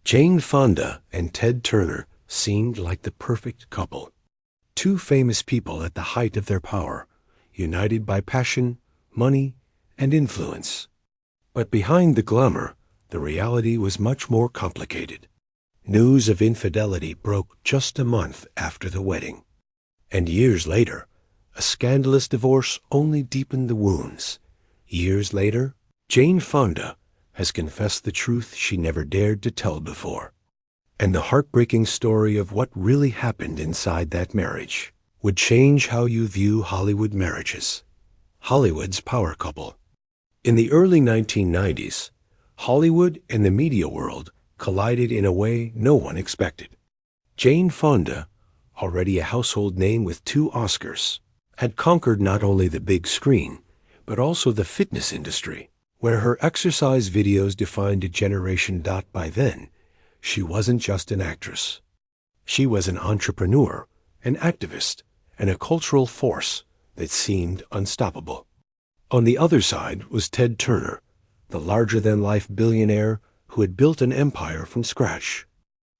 Jane Fonda and Ted Turner seemed like the perfect couple. Two famous people at the height of their power, united by passion, money, and influence. But behind the glamour, the reality was much more complicated. News of infidelity broke just a month after the wedding. And years later, a scandalous divorce only deepened the wounds. Years later, Jane Fonda has confessed the truth she never dared to tell before. And the heartbreaking story of what really happened inside that marriage would change how you view Hollywood marriages. Hollywood's power couple. In the early 1990s, Hollywood and the media world collided in a way no one expected. Jane Fonda, already a household name with 2 Oscars, had conquered not only the big screen, but also the fitness industry, where her exercise videos defined a generation. By then, she wasn't just an actress. She was an entrepreneur, an activist, and a cultural force that seemed unstoppable. On the other side was Ted Turner, the larger-than-life billionaire who had built an empire from scratch.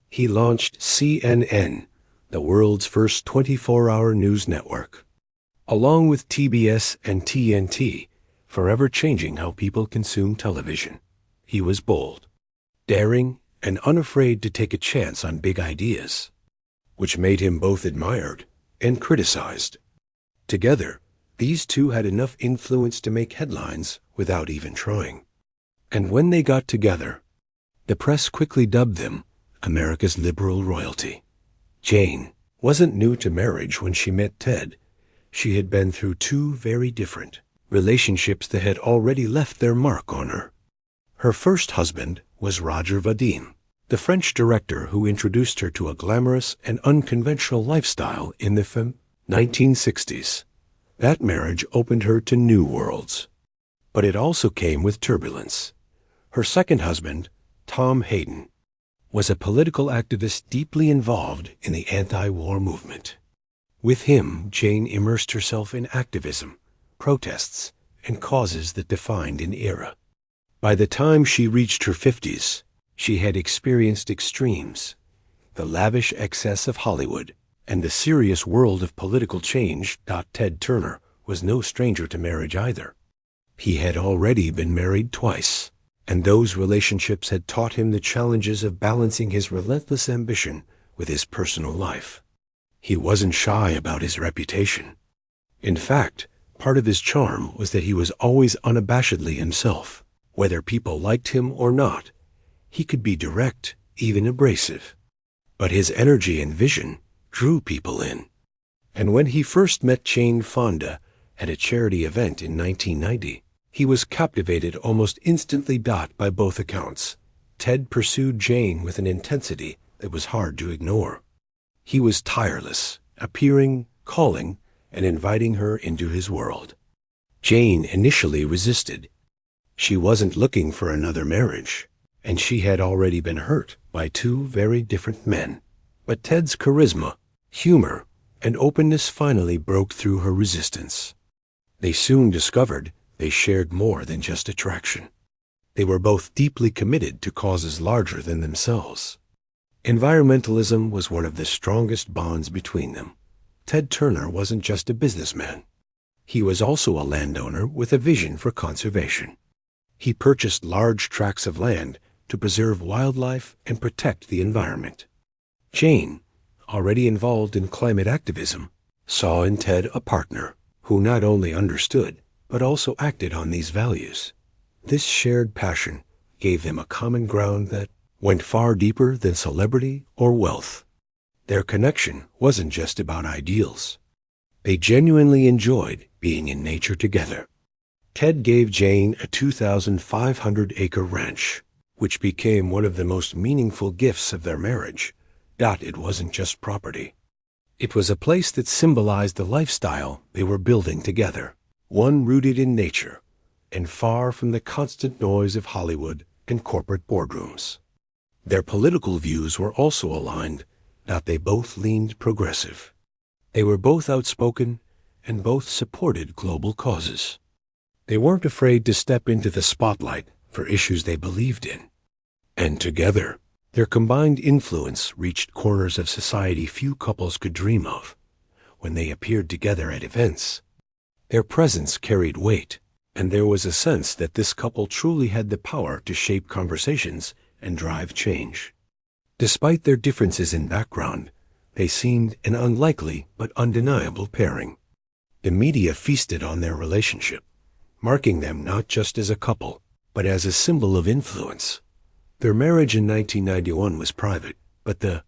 He launched CNN, the world's first 24-hour news network, along with TBS and TNT, forever changing how people consume television. He was bold, daring, and unafraid to take a chance on big ideas, which made him both admired and criticized. Together, these two had enough influence to make headlines without even trying. And when they got together, the press quickly dubbed them America's liberal royalty. Jane wasn't new to marriage when she met Ted. She had been through 2 very different relationships that had already left their mark on her. Her first husband was Roger Vadim, the French director who introduced her to a glamorous and unconventional lifestyle in the 1960s. That marriage opened her to new worlds. But it also came with turbulence. Her second husband, Tom Hayden, was a political activist deeply involved in the anti-war movement. With him, Jane immersed herself in activism, protests, and causes that defined an era. By the time she reached her 50s, she had experienced extremes, the lavish excess of Hollywood, and the serious world of political change. Ted Turner was no stranger to marriage either. He had already been married twice, and those relationships had taught him the challenges of balancing his relentless ambition with his personal life. He wasn't shy about his reputation. In fact, part of his charm was that he was always unabashedly himself. Whether people liked him or not, he could be direct, even abrasive. But his energy and vision drew people in. And when he first met Jane Fonda at a charity event in 1990, he was captivated almost instantly. By both accounts, Ted pursued Jane with an intensity that was hard to ignore. He was tireless, appearing, calling, and inviting her into his world. Jane initially resisted. She wasn't looking for another marriage, and she had already been hurt by 2 very different men. But Ted's charisma, humor, and openness finally broke through her resistance. They soon discovered they shared more than just attraction. They were both deeply committed to causes larger than themselves. Environmentalism was one of the strongest bonds between them. Ted Turner wasn't just a businessman. He was also a landowner with a vision for conservation. He purchased large tracts of land to preserve wildlife and protect the environment. Jane, already involved in climate activism, saw in Ted a partner who not only understood, but also acted on these values. This shared passion gave them a common ground that went far deeper than celebrity or wealth. Their connection wasn't just about ideals. They genuinely enjoyed being in nature together. Ted gave Jane a 2,500-acre ranch, which became one of the most meaningful gifts of their marriage. It wasn't just property. It was a place that symbolized the lifestyle they were building together, one rooted in nature and far from the constant noise of Hollywood and corporate boardrooms. Their political views were also aligned. They both leaned progressive. They were both outspoken and both supported global causes. They weren't afraid to step into the spotlight for issues they believed in. And together, Their combined influence reached corners of society few couples could dream of. When they appeared together at events, their presence carried weight, and there was a sense that this couple truly had the power to shape conversations and drive change. Despite their differences in background, they seemed an unlikely but undeniable pairing. The media feasted on their relationship, marking them not just as a couple, but as a symbol of influence. Their marriage in 1991 was private, but the